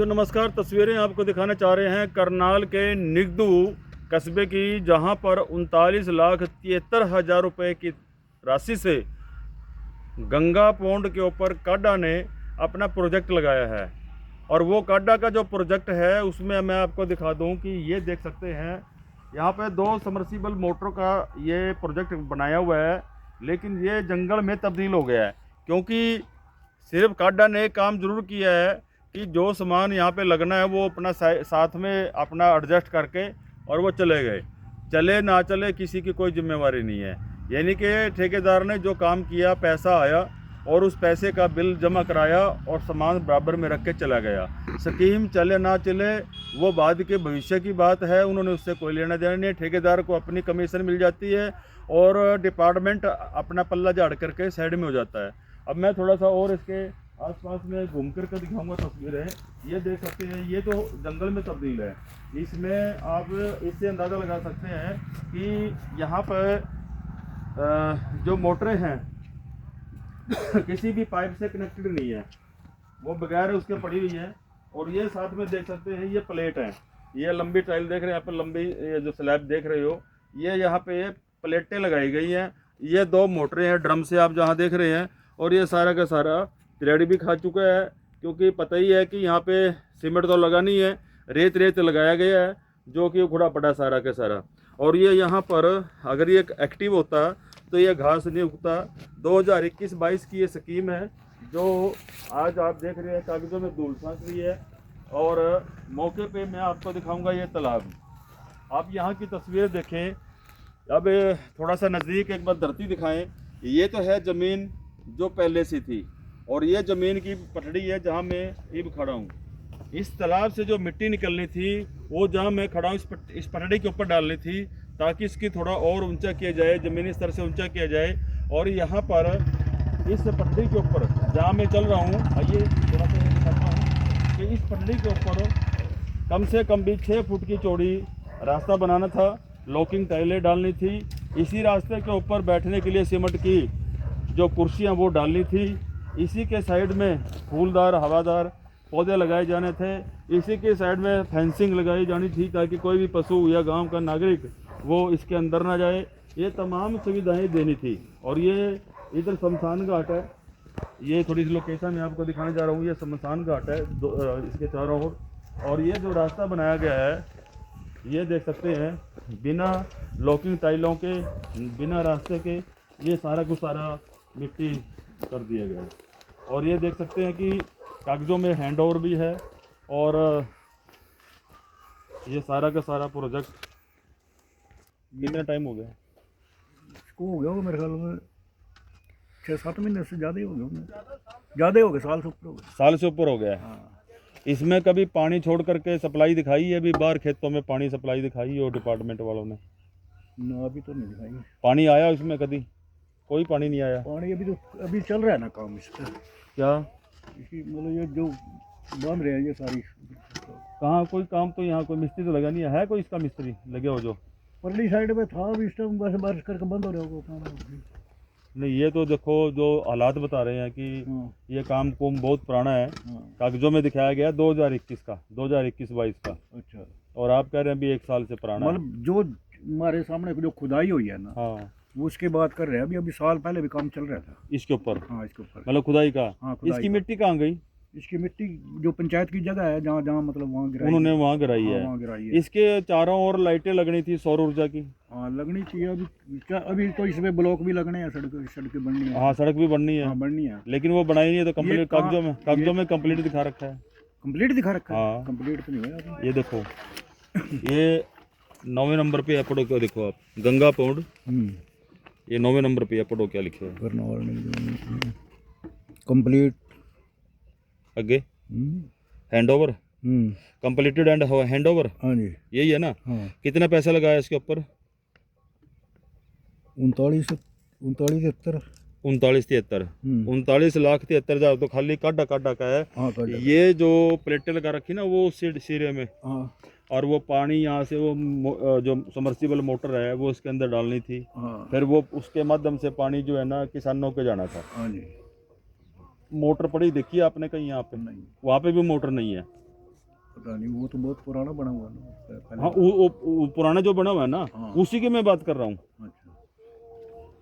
साथियों नमस्कार। तस्वीरें आपको दिखाना चाह रहे हैं करनाल के निगदू कस्बे की, जहां पर 39,73,000 रुपये की राशि से गंगा पौंड के ऊपर काडा ने अपना प्रोजेक्ट लगाया है। और वो काडा का जो प्रोजेक्ट है उसमें मैं आपको दिखा दूं कि ये देख सकते हैं यहाँ पे 2 सबमर्सिबल मोटरों का ये प्रोजेक्ट बनाया हुआ है, लेकिन ये जंगल में तब्दील हो गया है। क्योंकि सिर्फ काडा ने काम जरूर किया है कि जो सामान यहाँ पे लगना है वो अपना साथ में अपना एडजस्ट करके और वो चले गए। चले ना चले किसी की कोई जिम्मेवारी नहीं है, यानी कि ठेकेदार ने जो काम किया, पैसा आया और उस पैसे का बिल जमा कराया और सामान बराबर में रख के चला गया। स्कीम चले ना चले वो बाद के भविष्य की बात है, उन्होंने उससे कोई लेना देना नहीं। ठेकेदार को अपनी कमीशन मिल जाती है और डिपार्टमेंट अपना पल्ला झाड़ करके साइड में हो जाता है। अब मैं थोड़ा सा और इसके आसपास में घूम कर दिखाऊंगा तस्वीरें। ये देख सकते हैं, ये तो जंगल में तब्दील है। इसमें आप इससे अंदाज़ा लगा सकते हैं कि यहाँ पर जो मोटरें हैं किसी भी पाइप से कनेक्टेड नहीं है, वो बगैर उसके पड़ी हुई है। और ये साथ में देख सकते हैं ये प्लेट है, ये लंबी टाइल देख रहे हैं, यहाँ पर लंबी ये जो स्लैब देख रहे हो, ये यहाँ पे प्लेटें लगाई गई हैं। ये 2 मोटरें हैं ड्रम से आप जहाँ देख रहे हैं। और ये सारा का सारा रेडी भी खा चुका है, क्योंकि पता ही है कि यहाँ पे सीमेंट तो लगा नहीं है, रेत लगाया गया है जो कि उखड़ा पड़ा सारा का सारा। और ये यहाँ पर अगर ये एक्टिव होता तो ये घास नहीं उगता। 2021-22 की ये स्कीम है जो आज आप देख रहे हैं कागजों में धूल सांस रही है। और मौके पे मैं आपको दिखाऊंगा ये तालाब। आप यहाँ की तस्वीर देखें। अब थोड़ा सा नज़दीक एक बार धरती दिखाएं। ये तो है ज़मीन जो पहले से थी, और ये ज़मीन की पटड़ी है जहाँ मैं अब खड़ा हूँ। इस तालाब से जो मिट्टी निकलनी थी वो जहाँ मैं खड़ा हूँ इस पटड़ी के ऊपर डालनी थी, ताकि इसकी थोड़ा और ऊंचा किया जाए, ज़मीनी स्तर से ऊंचा किया जाए। और यहाँ पर इस पटड़ी के ऊपर जहाँ मैं चल रहा हूँ, आइए थोड़ा सा दिखाता हूँ कि इस पटड़ी के ऊपर कम से कम भी 6 फुट की चौड़ी रास्ता बनाना था, लॉकिंग टाइलें डालनी थी। इसी रास्ते के ऊपर बैठने के लिए सीमेंट की जो कुर्सियाँ वो डालनी थी। इसी के साइड में फूलदार हवादार पौधे लगाए जाने थे। इसी के साइड में फेंसिंग लगाई जानी थी ताकि कोई भी पशु या गांव का नागरिक वो इसके अंदर ना जाए। ये तमाम सुविधाएं देनी थी। और ये इधर शमशान घाट है, ये थोड़ी सी लोकेशन मैं आपको दिखाने जा रहा हूँ। ये शमशान घाट है इसके चारों ओर। और ये जो रास्ता बनाया गया है ये देख सकते हैं, बिना लॉकिंग टाइलों के, बिना रास्ते के, ये सारा कुछ सारा मिट्टी कर दिया गया है। और ये देख सकते हैं कि कागजों में हैंड ओवर भी है। और ये सारा का सारा प्रोजेक्ट कितना टाइम हो गया इसको? हो गया होगा मेरे ख्याल में 6-7 महीने से ज़्यादा ही हो गया, ज़्यादा हो गया, साल से ऊपर हो गया। साल से ऊपर हो गया है। हाँ। इसमें कभी पानी छोड़ करके सप्लाई दिखाई है? अभी बाहर खेतों में पानी सप्लाई दिखाई है और डिपार्टमेंट वालों ने? ना, अभी तो नहीं दिखाई। पानी आया उसमें? कभी कोई पानी नहीं आया। पानी अभी चल रहा है ना काम इस पर। क्या इसकी मतलब ये जो बांध रहे हैं ये सारी, कहाँ कोई काम? तो यहाँ कोई मिस्त्री तो लगा नहीं है कोई इसका मिस्त्री लगे हो जो? परली साइड में था, अभी इस टाइम बस बारिश करके बंद हो रहा होगा काम। नहीं, ये तो देखो जो हालात बता रहे हैं कि ये काम कुम बहुत पुराना है। कागजों में दिखाया गया 2021 का, 2021-22 का। अच्छा। और आप कह रहे हैं अभी 1 साल से पुराना है। मतलब जो हमारे सामने जो खुदाई हुई है ना, हाँ, वो उसके बात कर रहे हैं। अभी साल पहले भी काम चल रहा था इसके ऊपर। हाँ, इसके ऊपर मतलब खुदाई का। हाँ, खुदाई इसकी का। मिट्टी कहाँ गई? इसकी मिट्टी जो पंचायत की जगह है जहाँ जहाँ मतलब वहाँ गिराई, उन्होंने वहाँ गिराई है। वहाँ गिराई है। इसके चारों ओर लाइटें लगनी थी सौर ऊर्जा की। हाँ, लगनी चाहिए। अभी तो इसमें ब्लॉक भी लगने हैं, सड़कें बननी है। हाँ, सड़क भी बननी है। हाँ, बननी है, लेकिन वो बनाई नहीं है। तो कंप्लीट कागजों में कंप्लीट दिखा रखा है। कंप्लीट दिखा रखा है। हाँ, कंप्लीट तो नहीं हुआ। ये देखो, ये 9वें नंबर पे अपडो क्या देखो आप, गंगा पौंड। ये 9वें नंबर पे अपडो क्या लिखे है? कंप्लीट आगे hand over, completed and hand over. हाँ जी, यही है ना? हाँ। कितना पैसा लगाया इसके ऊपर? 39-73। 39,73,000 तो खाली काटा का है। हाँ, ये जो प्लेटें लगा रखी ना वो सिरे में। हाँ। और वो पानी यहाँ से वो जो सबमर्सिबल मोटर है वो इसके अंदर डालनी थी। हाँ। फिर वो उसके माध्यम से पानी जो है ना किसानों के जाना था। हाँ जी। मोटर पड़ी देखी आपने कहीं? यहाँ पे नहीं, वहाँ पे भी मोटर नहीं है। पता नहीं, वो तो बहुत पुराना बना हुआ ना पहले। हाँ वो पुराना जो बना हुआ है ना, हाँ। उसी की मैं बात कर रहा हूँ। अच्छा,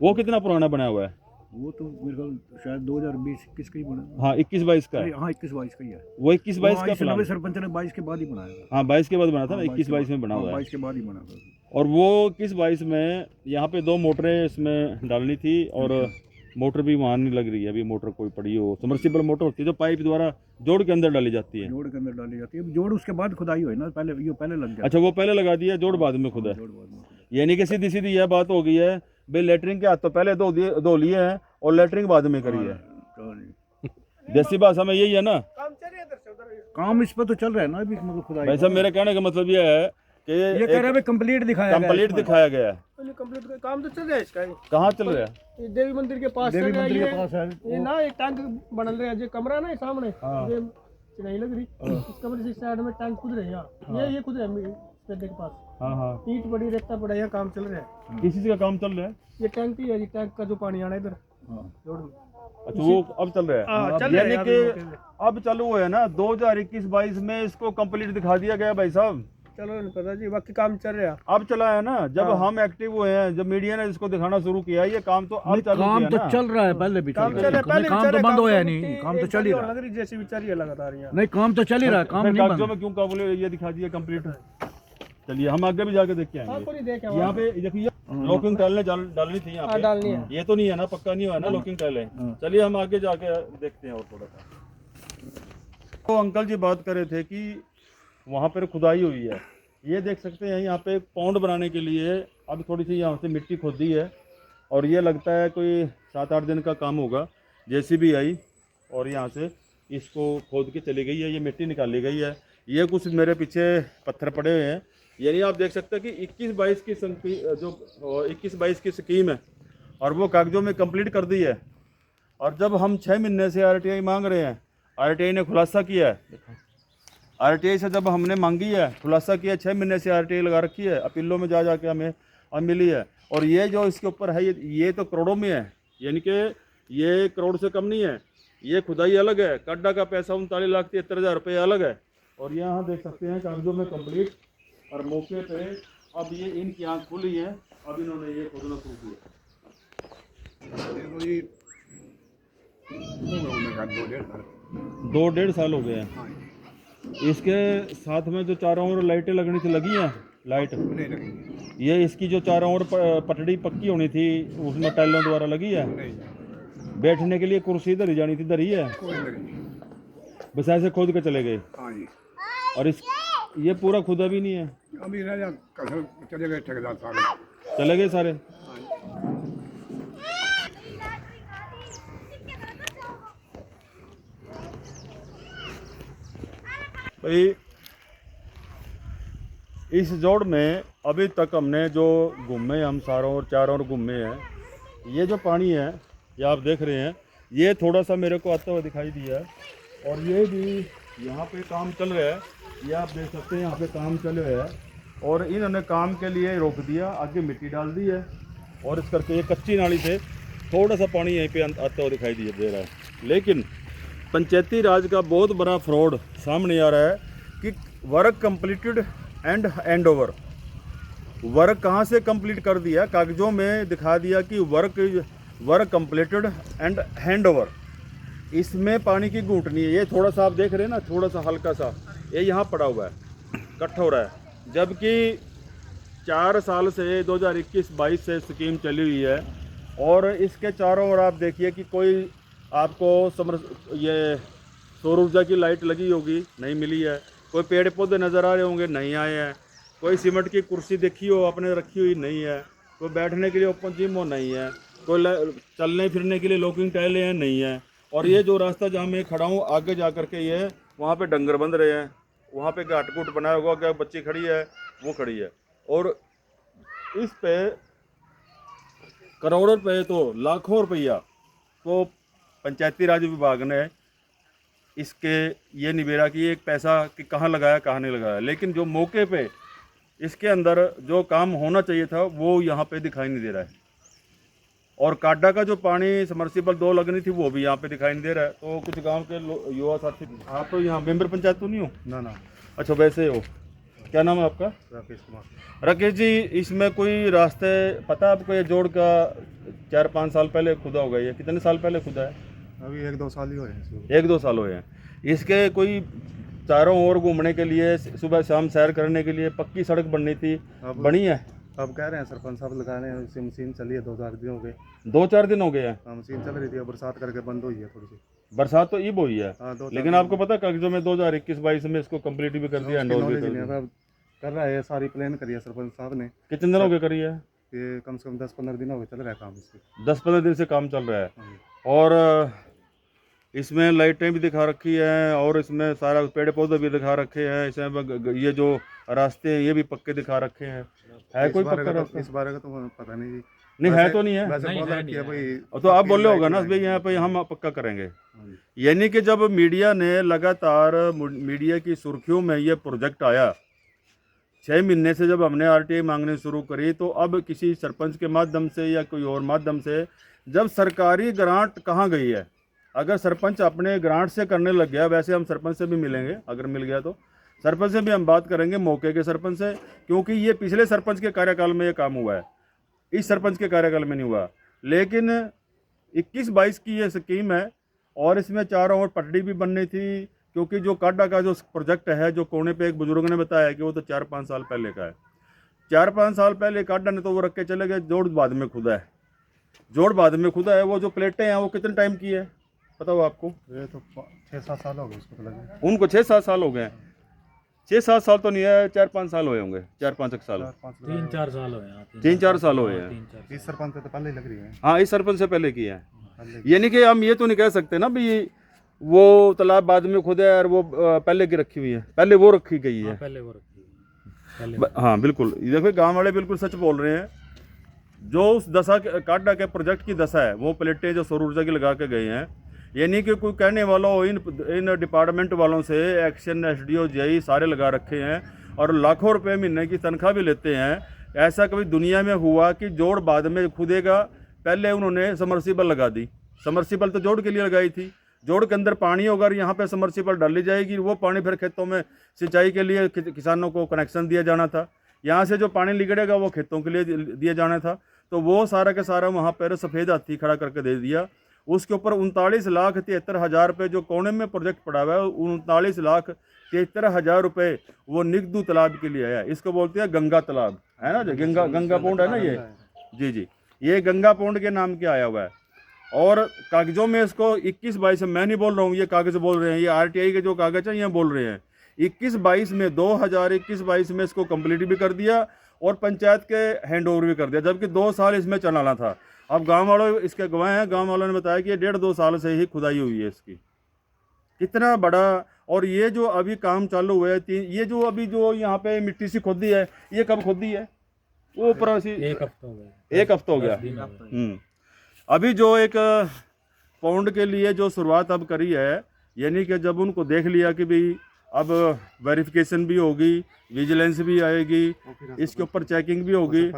वो कितना पुराना बना हुआ है? वो तो मेरे ख्याल शायद 2020-21 का ही बना। हाँ 21-22 का है। हाँ 21-22 का ही है। वो 21-22 का इस प्लान। नवे सरपंच ने 22 के बाद ही बनाया था। हाँ 22 के बाद बना था ना, हाँ, 21-22 में बना हुआ है। 22 के बाद ही बना था। और वो 21-22 में यहाँ पे 2 मोटरें इसमें डालनी थी, और मोटर भी वहाँ नहीं लग रही है अभी। मोटर कोई पड़ी हो, सबमर्सिबल मोटर होती है जो पाइप द्वारा जोड़ के अंदर डाली जाती है। जोड़ के अंदर डाली जाती है। जोड़ उसके बाद खुदाई हुई ना, पहले ये पहले लग गया। अच्छा, वो पहले लगा दिया, जोड़ बाद में खुदा है। जोड़ बाद में खुदा। यानी कि सीधी सीधी यह बात हो गई है भाई, लेटरिन के हाथ तो पहले धो लिए हैं और लेटरिन बाद में करी है। तो नहीं। देसी भाषा में यही है ना। काम इस पर तो चल रहा है ना अभी, मतलब खुदाई। भाई साहब मेरे कहने का मतलब यह है कि ये कह रहा है कंप्लीट दिखाया गया है कंप्लीट इसमें। दिखाया गया है। कंप्लीट का काम तो चल रहा है इसका। कहाँ चल रहा है? ये देवी मंदिर के पास देवी चल रहा है। मंदिर के ये पास है ये ना एक टैंक बन रहा है, जो कमरा ना ये सामने, हाँ। ये चिनाई लग रही, इस कमरे से साइड में टैंक खुद रहे हैं यहाँ। ये खुद है पेड़ के पास। हाँ हाँ, ईंट बड़ी, रेता पड़ा, यहाँ काम चल रहा है। किसी चीज का काम चल रहा है। ये टैंक ही है, ये टैंक का जो पानी आना है इधर हाँ। जोड़ में। अच्छा, वो अब चल रहा है। हाँ, चल रहा है यानी अभी मौके कि पे। अब चालू है ना 2021-22 में इसको कंप्लीट दिखा दिया गया भाई साहब। चलो नहीं पता जी, बाकी काम चल रहा है। अब चला है ना, जब हाँ। हम एक्टिव हुए हैं, जब मीडिया ने इसको दिखाना शुरू किया, ये काम तो अब चालू काम किया तो ना। चल रहा है, पहले भी काम चल चल रहा रहा है, है। पहले काम चल तो रहा है, बंद होया तो नहीं, काम तो एक चल ही गाड़ी और रहा लग रही जैसी भी चल रही है लगातार यहाँ। नहीं, काम तो चल ही रहा है, काम फिर नहीं कागजों बंद। में क्यों काबुल ये दिखा दिया कंप्लीट? चलिए हम आगे भी जाके देख के हाँ, आएंगे। पूरी देख यहाँ पे देखिए, लॉकिंग टाइलें डालनी थी यहाँ हाँ, पे। डालनी है। ये तो नहीं है ना, पक्का नहीं हुआ ना लॉकिंग टाइलें। चलिए हम आगे जाके देखते हैं और थोड़ा सा। तो अंकल जी बात कर रहे थे कि वहाँ पर खुदाई हुई है। ये देख सकते हैं यहाँ पे पौंड बनाने के लिए अब थोड़ी सी यहाँ से मिट्टी खोदी है, और ये लगता है कोई 7-8 दिन का काम होगा। जेसीबी आई और यहाँ से इसको खोद के चली गई है, ये मिट्टी निकाली गई है। ये कुछ मेरे पीछे पत्थर पड़े हुए हैं। यानी आप देख सकते हैं कि 21-22 की जो 21-22 की स्कीम है, और वो कागजों में कंप्लीट कर दी है। और जब हम 6 महीने से आरटीआई मांग रहे हैं, आरटीआई ने खुलासा किया है। आरटीआई से जब हमने मांगी है, खुलासा किया, 6 महीने से आरटीआई लगा रखी है, अपीलों में जा जाके हमें अब मिली है। और ये जो इसके ऊपर है, ये तो करोड़ों में है, यानी कि ये करोड़ से कम नहीं है। ये खुदाई अलग है, काडा का पैसा 39,73,000 रुपये अलग है। और ये यहाँ देख सकते हैं कागजों में कंप्लीट, और मौके पे अब ये इनकी आँख खुली है, अब इन्होंने ये खोदना शुरू किया। देखो जी, 2-1.5 साल हो गए हैं। इसके साथ में जो चारों ओर लाइटें लगनी थी, लगी हैं लाइट? नहीं लगी। ये इसकी जो चारों ओर पटड़ी पक्की होनी थी, उसमें टाइलों द्वारा लगी है? बैठने के लिए कुर्सी इधर ही जानी थी, इधर ही है, बस ऐसे खोद के चले गए। हाँ जी। और इस ये पूरा खुदा भी नहीं है, अभी चले गए ठेकेदार साहब, चले गए सारे। भाई इस जोड़ में अभी तक हमने जो घूमे, हम चारों ओर घूमे हैं, ये जो पानी है ये आप देख रहे हैं, ये थोड़ा सा मेरे को आता हुआ दिखाई दिया है। और ये भी यहाँ पे काम चल रहा है, ये आप देख सकते हैं, यहाँ पे काम चल रहा है। और इन्होंने काम के लिए रोक दिया, आगे मिट्टी डाल दी है, और इस करके ये कच्ची नाली से थोड़ा सा पानी यहीं पे आता हुआ दिखाई दे रहा है। लेकिन पंचायती राज का बहुत बड़ा फ्रॉड सामने आ रहा है कि work completed and hand over. Work कहाँ से कंप्लीट कर दिया? कागजों में दिखा दिया कि work completed and hand over. इसमें पानी की घूंट नहीं है। ये थोड़ा सा आप देख रहे हैं ना, थोड़ा सा हल्का सा ये यहाँ पड़ा हुआ है, इकट्ठा हो रहा है। जबकि 4 साल से 2021-22 से स्कीम चली हुई है, और इसके चारों ओर आप देखिए कि कोई आपको ये सौर ऊर्जा की लाइट लगी होगी, नहीं मिली है। कोई पेड़ पौधे नज़र आ रहे होंगे, नहीं आए हैं। कोई सीमेंट की कुर्सी देखी हो आपने रखी हुई, नहीं है। कोई बैठने के लिए ओपन जिम हो, नहीं है। कोई चलने फिरने के लिए लॉकिंग टाइलें हैं, नहीं है। और ये जो रास्ता जहाँ मैं खड़ा हूँ, आगे जा कर के ये वहाँ पे डंगर बंध रहे हैं, वहाँ पे घाट घूट बनाया हुआ, क्या बच्ची खड़ी है, वो खड़ी है। और इस पे करोड़ों रुपये तो लाखों रुपया तो पंचायती राज विभाग ने इसके ये निबेरा कि एक पैसा कि कहाँ लगाया कहाँ नहीं लगाया। लेकिन जो मौके पे इसके अंदर जो काम होना चाहिए था वो यहाँ पे दिखाई नहीं दे रहा है। और काडा का जो पानी समर्सिबल 2 लगनी थी वो भी यहाँ पे दिखाई नहीं दे रहा है। तो कुछ गांव के युवा साथी, आप तो यहाँ मेंबर पंचायत तो नहीं हो ना ना, अच्छा वैसे हो। क्या नाम है आपका? राकेश कुमार। राकेश जी, इसमें कोई रास्ते पता है आपको? ये जोड़ का 4-5 साल पहले खुदा होगा, ये कितने साल पहले खुदा है? अभी 1-2 साल ही हुए हैं इसको। 1-2 साल हुए हैं। इसके कोई चारों ओर घूमने के लिए, सुबह शाम सैर करने के लिए पक्की सड़क बननी थी, अब बनी है? अब कह रहे हैं सरपंच साहब लगा रहे हैं, इससे मशीन चली है 2-4 दिन हो गए। 2-4 दिन हो गए हैं। हाँ मशीन चल रही थी, अब बरसात करके बंद हुई है थोड़ी सी। बरसात तो ईब हुई है, हाँ 2-4 लेकिन आपको पता है कागजों में 2021-22 में इसको कंप्लीट भी कर दिया, हैंडओवर भी कर दिया। अब कर रहा है, सारी प्लान करी है सरपंच साहब ने। कितने दिन हो गए करी है? ये कम से कम 10-15 दिन हो गए चल रहा है काम इससे। 10-15 दिन से काम चल रहा है। हाँ जी। और इसमें लाइटें भी दिखा रखी हैं, और इसमें सारा पेड़ पौधे भी दिखा रखे हैं, इसमें ये जो रास्ते हैं ये भी पक्के दिखा रखे हैं। है कोई पक्का रास्ता? इस बारे का तो पता नहीं जी। नहीं है तो नहीं है। वैसे बोल रखी है भाई। तो आप बोले होगा ना भाई यहाँ पे हम पक्का करेंगे। हाँ जी। यानी कि जब मीडिया ने लगातार, मीडिया की सुर्खियों में ये प्रोजेक्ट आया, 6 महीने से जब हमने आरटीआई मांगनी शुरू करी, तो अब किसी सरपंच के माध्यम से या कोई और माध्यम से, जब सरकारी ग्रांट कहाँ गई है, अगर सरपंच अपने ग्रांट से करने लग गया, वैसे हम सरपंच से भी मिलेंगे, अगर मिल गया तो सरपंच से भी हम बात करेंगे, मौके के सरपंच से, क्योंकि ये पिछले सरपंच के कार्यकाल में ये काम हुआ है, इस सरपंच के कार्यकाल में नहीं हुआ। लेकिन 21-22 की ये स्कीम है, और इसमें चारों ओर पटड़ी भी बननी थी, क्योंकि जो काडा का जो प्रोजेक्ट है, जो कोने पे एक बुजुर्ग ने बताया कि वो तो 4-5 साल पहले का है। 4-5 साल पहले काडा ने तो वो रख के चले गए, जोड़ बाद में खुदा है, जोड़ बाद में खुदा है। वो जो प्लेटें हैं वो कितने टाइम की है पता हो आपको? ये तो 6-7 साल हो गए उसको तो लगे। उनको 6-7 साल हो गए हैं। 6-7 साल तो नहीं है, 4-5 साल हुए होंगे, 4-5 साल, 3-4 साल हुए हैं। 3-4 साल हुए हैं। इस सरपंच से तो पहले ही लग रही है। हाँ, इस सरपंच से पहले की है। पहले यानी कि हम ये तो नहीं कह सकते ना भी वो तालाब बाद में खुद है और वो पहले की रखी हुई है, पहले वो रखी गई है। पहले वो रखी। हाँ बिल्कुल, देखिए गांव वाले बिल्कुल सच बोल रहे हैं। जो उस दशा के काडा के प्रोजेक्ट की दशा है, वो प्लेटें जो सौर ऊर्जा की लगा के गए हैं, यानी कि कोई कहने वालों इन डिपार्टमेंट वालों से एक्शन, एसडीओ, जेई सारे लगा रखे हैं, और लाखों रुपए महीने की तनख्वाह भी लेते हैं। ऐसा कभी दुनिया में हुआ कि जोड़ बाद में खुदेगा? पहले उन्होंने समर्सिबल लगा दी। समर्सिबल तो जोड़ के लिए लगाई थी, जोड़ के अंदर पानी होगा और यहाँ पे समर्सिबल डाली जाएगी, वो पानी फिर खेतों में सिंचाई के लिए किसानों को कनेक्शन दिया जाना था। यहाँ से जो पानी निकलेगा वो खेतों के लिए दिया जाना था, तो वो सारा का सारा वहाँ पर सफ़ेद हाथी खड़ा करके दे दिया। उसके ऊपर 39,73,000 रुपये जो कोने में प्रोजेक्ट पड़ा हुआ है, 39,73,000 रुपये वो निगदू तालाब के लिए आया। इसको बोलते हैं गंगा तालाब, है ना, जो गंगा पौंड है ना ये, जी, ये गंगा पौंड के नाम के आया हुआ है। और कागजों में इसको 21-22, मैं नहीं बोल रहा हूँ, ये कागज बोल रहे हैं, ये आरटीआई के जो कागज हैं ये बोल रहे हैं। 21-22 में 2021-22 में इसको कंप्लीट भी कर दिया और पंचायत के हैंड ओवर भी कर दिया, जबकि 2 साल इसमें चलाना था। अब गांव वालों इसके गवाह हैं, गांव वालों ने बताया कि ये 1.5-2 साल से ही खुदाई हुई है इसकी। कितना बड़ा, और ये जो अभी काम चालू हुआ है, ये जो अभी जो यहाँ पे मिट्टी सी खोदी है, ये कब खोदी है? वो ऊपर 1 हफ्ता हो गया। 1 हफ्ता हो गया। अभी जो एक पौंड के लिए जो शुरुआत अब करी है, यानी कि जब उनको देख लिया कि भाई अब वेरिफिकेशन भी होगी, विजिलेंस भी आएगी, इसके ऊपर चेकिंग भी होगी।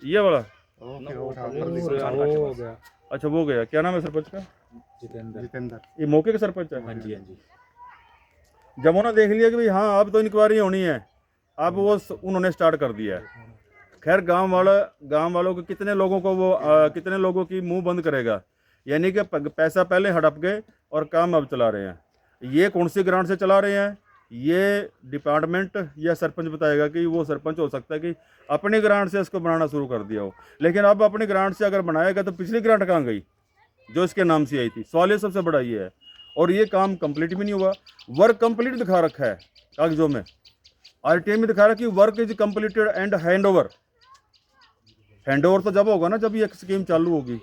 ये वाला हो गया। अच्छा वो गया, क्या नाम है सरपंच का? जितेंद्र। ये मौके के सरपंच है? हाँ जी, हाँ जी। जब उन्होंने देख लिया कि भाई हाँ अब तो इंक्वायरी होनी है, अब वो उन्होंने स्टार्ट कर दिया है। खैर गांव वालों को कितने लोगों को वो कितने लोगों की मुंह बंद करेगा, यानी कि पैसा पहले हड़प गए और काम अब चला रहे हैं। ये कौन सी ग्रांट से चला रहे हैं, ये डिपार्टमेंट या सरपंच बताएगा कि वो सरपंच हो सकता है कि अपनी ग्रांट से इसको बनाना शुरू कर दिया हो, लेकिन अब अपनी ग्रांट से अगर बनाएगा तो पिछली ग्रांट कहाँ गई जो इसके नाम से आई थी? सवाल ये सबसे बड़ा ये है। और ये काम कंप्लीट भी नहीं हुआ, वर्क कंप्लीट दिखा रखा है कागजों में, आरटीआई में दिखा रहा है कि work is completed and handover. Handover तो जब होगा ना जब ये स्कीम चालू होगी।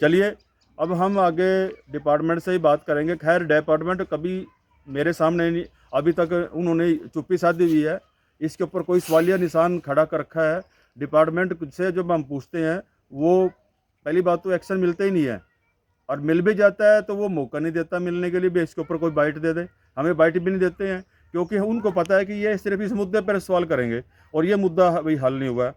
चलिए अब हम आगे डिपार्टमेंट से ही बात करेंगे। खैर डिपार्टमेंट कभी मेरे सामने नहीं, अभी तक उन्होंने चुप्पी साधी हुई है, इसके ऊपर कोई सवालिया निशान खड़ा कर रखा है। डिपार्टमेंट से जब हम पूछते हैं, वो पहली बात तो एक्शन मिलता ही नहीं है, और मिल भी जाता है तो वो मौका नहीं देता मिलने के लिए भी, इसके ऊपर कोई बाइट दे दे। हमें बाइट भी नहीं देते हैं, क्योंकि उनको पता है कि ये सिर्फ इस मुद्दे पर सवाल करेंगे और ये मुद्दा अभी हल नहीं हुआ।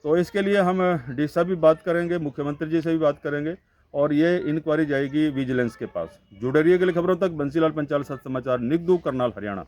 तो इसके लिए हम डी से भी बात करेंगे, मुख्यमंत्री जी से भी बात करेंगे, और ये इंक्वायरी जाएगी विजिलेंस के पास। जुड़े रहिए अगली खबरों तक। बंसीलाल पंचाल, सच समाचार, निगदू, करनाल, हरियाणा।